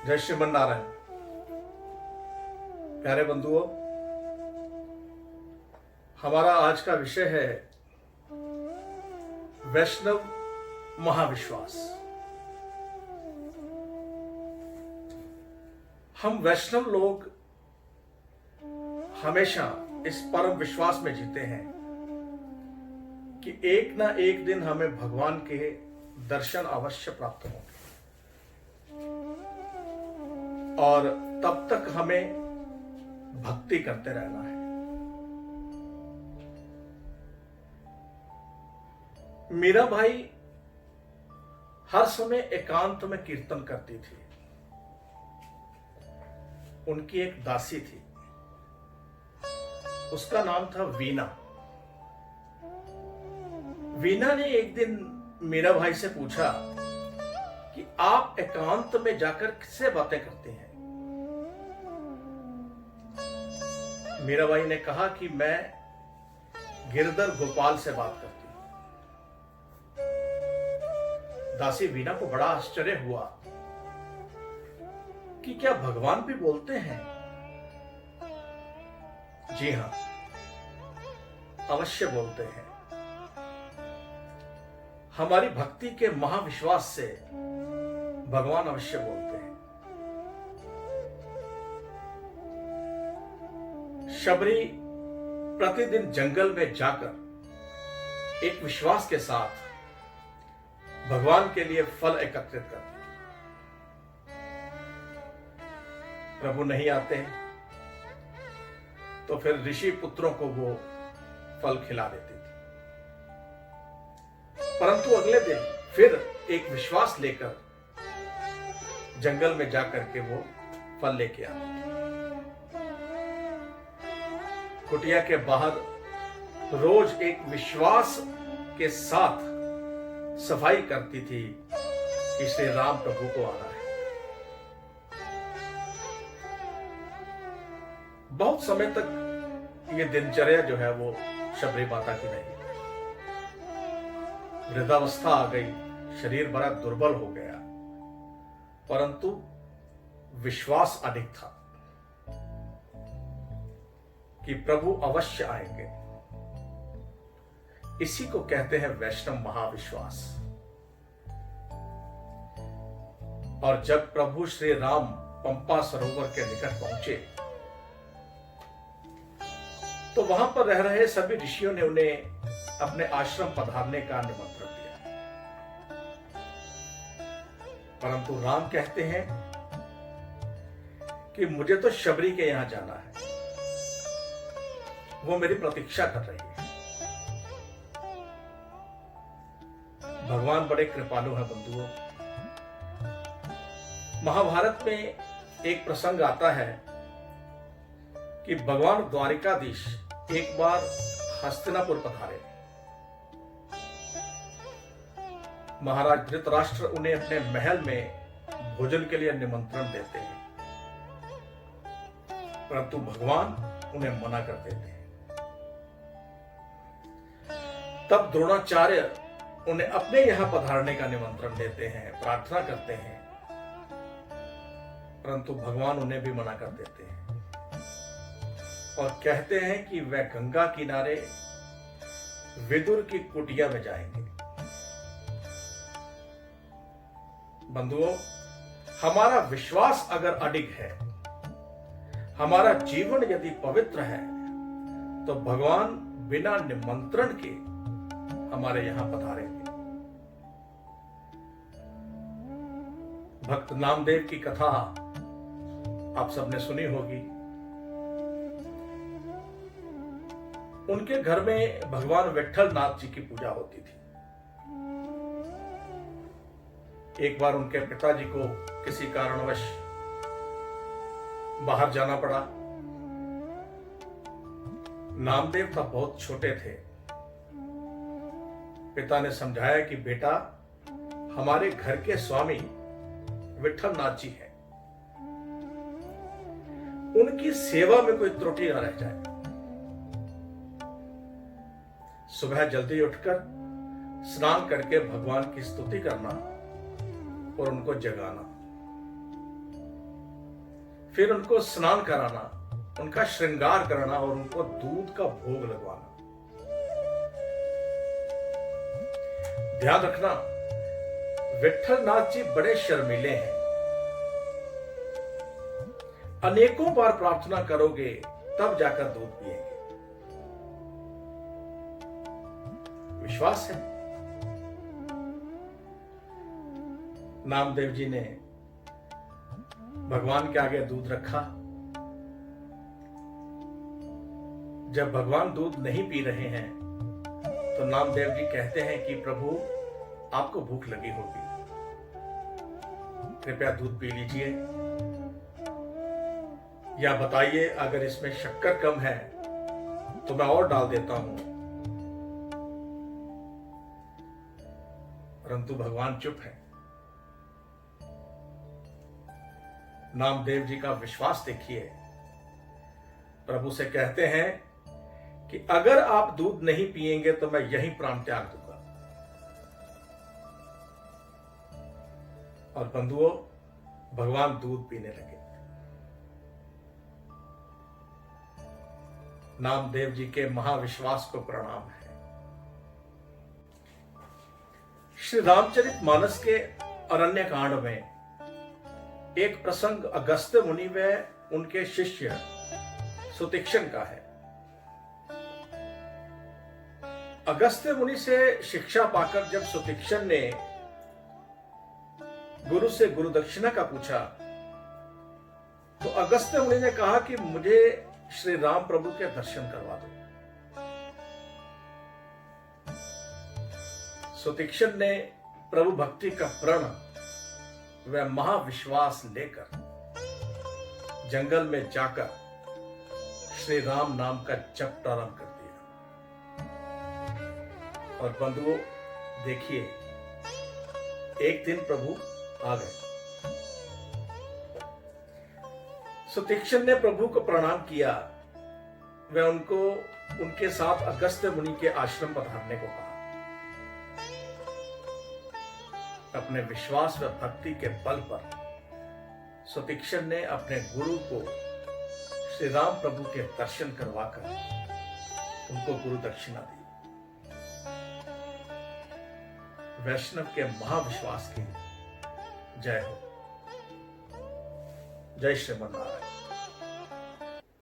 जय श्रीमन नारायण। प्यारे बंधुओं, हमारा आज का विषय है वैष्णव महाविश्वास। हम वैष्णव लोग हमेशा इस परम विश्वास में जीते हैं कि एक ना एक दिन हमें भगवान के दर्शन अवश्य प्राप्त होंगे और तब तक हमें भक्ति करते रहना है। मीरा भाई हर समय एकांत में कीर्तन करती थी। उनकी एक दासी थी, उसका नाम था वीना। वीना ने एक दिन मीरा भाई से पूछा कि आप एकांत में जाकर किससे बातें करते हैं। मीरा भाई ने कहा कि मैं गिरधर गोपाल से बात करती हूं। दासी वीना को बड़ा आश्चर्य हुआ कि क्या भगवान भी बोलते हैं। जी हां, अवश्य बोलते हैं। हमारी भक्ति के महाविश्वास से भगवान अवश्य बोलते हैं। शबरी प्रतिदिन जंगल में जाकर एक विश्वास के साथ भगवान के लिए फल एकत्रित करती थी। प्रभु नहीं आते तो फिर ऋषि पुत्रों को वो फल खिला देती थी। परंतु अगले दिन फिर एक विश्वास लेकर जंगल में जाकर के वो फल लेके आती थी। कुटिया के बाहर रोज एक विश्वास के साथ सफाई करती थी कि श्री राम प्रभु को आना है। बहुत समय तक ये दिनचर्या जो है वो शबरी माता की रही। वृद्धावस्था आ गई, शरीर बड़ा दुर्बल हो गया, परंतु विश्वास अधिक था कि प्रभु अवश्य आएंगे। इसी को कहते हैं वैष्णव महाविश्वास। और जब प्रभु श्री राम पंपा सरोवर के निकट पहुंचे तो वहां पर रह रहे सभी ऋषियों ने उन्हें अपने आश्रम पधारने का निमंत्रण दिया। परंतु राम कहते हैं कि मुझे तो शबरी के यहां जाना है, वो मेरी प्रतीक्षा कर रही है। भगवान बड़े कृपालु हैं बंधुओं। महाभारत में एक प्रसंग आता है कि भगवान द्वारिकाधीश एक बार हस्तिनापुर पधारे। महाराज धृतराष्ट्र उन्हें अपने महल में भोजन के लिए निमंत्रण देते हैं, परंतु भगवान उन्हें मना कर देते हैं। तब द्रोणाचार्य उन्हें अपने यहां पधारने का निमंत्रण देते हैं, प्रार्थना करते हैं, परंतु भगवान उन्हें भी मना कर देते हैं और कहते हैं कि वह गंगा किनारे विदुर की कुटिया में जाएंगे। बंधुओं, हमारा विश्वास अगर अडिग है, हमारा जीवन यदि पवित्र है, तो भगवान बिना निमंत्रण के हमारे यहां पधारेंगे। भक्त नामदेव की कथा आप सबने सुनी होगी। उनके घर में भगवान विट्ठल नाथ जी की पूजा होती थी। एक बार उनके पिताजी को किसी कारणवश बाहर जाना पड़ा। नामदेव तब बहुत छोटे थे। पिता ने समझाया कि बेटा, हमारे घर के स्वामी विट्ठल नाथ जी हैं, उनकी सेवा में कोई त्रुटि न रह जाए। सुबह जल्दी उठकर स्नान करके भगवान की स्तुति करना और उनको जगाना। फिर उनको स्नान कराना, उनका श्रृंगार करना और उनको दूध का भोग लगवाना। ध्यान रखना, विट्ठलनाथ जी बड़े शर्मीले हैं। अनेकों बार प्रार्थना करोगे तब जाकर दूध पिएंगे। विश्वास है। नामदेव जी ने भगवान के आगे दूध रखा। जब भगवान दूध नहीं पी रहे हैं तो नामदेव जी कहते हैं कि प्रभु, आपको भूख लगी होगी, कृपया दूध पी लीजिए, या बताइए अगर इसमें शक्कर कम है तो मैं और डाल देता हूं। परंतु भगवान चुप है। नामदेव जी का विश्वास देखिए। प्रभु से कहते हैं कि अगर आप दूध नहीं पिएंगे तो मैं यहीं प्राण त्याग दूंगा। और बंधुओं, भगवान दूध पीने लगे। नामदेव जी के महाविश्वास को प्रणाम है। श्री रामचरितमानस के अरण्य कांड में एक प्रसंग अगस्त्य मुनि व उनके शिष्य सुतीक्षण का है। अगस्त्य मुनि से शिक्षा पाकर जब सुतीक्षण ने गुरु से गुरु दक्षिणा का पूछा तो अगस्त्य मुनि ने कहा कि मुझे श्री राम प्रभु के दर्शन करवा दो। सुतीक्षण ने प्रभु भक्ति का प्रण व महाविश्वास लेकर जंगल में जाकर श्री राम नाम का जप प्रारंभ कर दिया। और बंधुओं देखिए, एक दिन प्रभु आ गए। सुतीक्षण ने प्रभु को प्रणाम किया। वह उनको उनके साथ अगस्त्य मुनि के आश्रम पधारने को कहा। अपने विश्वास व भक्ति के बल पर सुतीक्षण ने अपने गुरु को श्री राम प्रभु के दर्शन करवाकर उनको गुरु दक्षिणा दी। वैष्णव के महाविश्वास की जय हो। जय श्रीमन नारायण।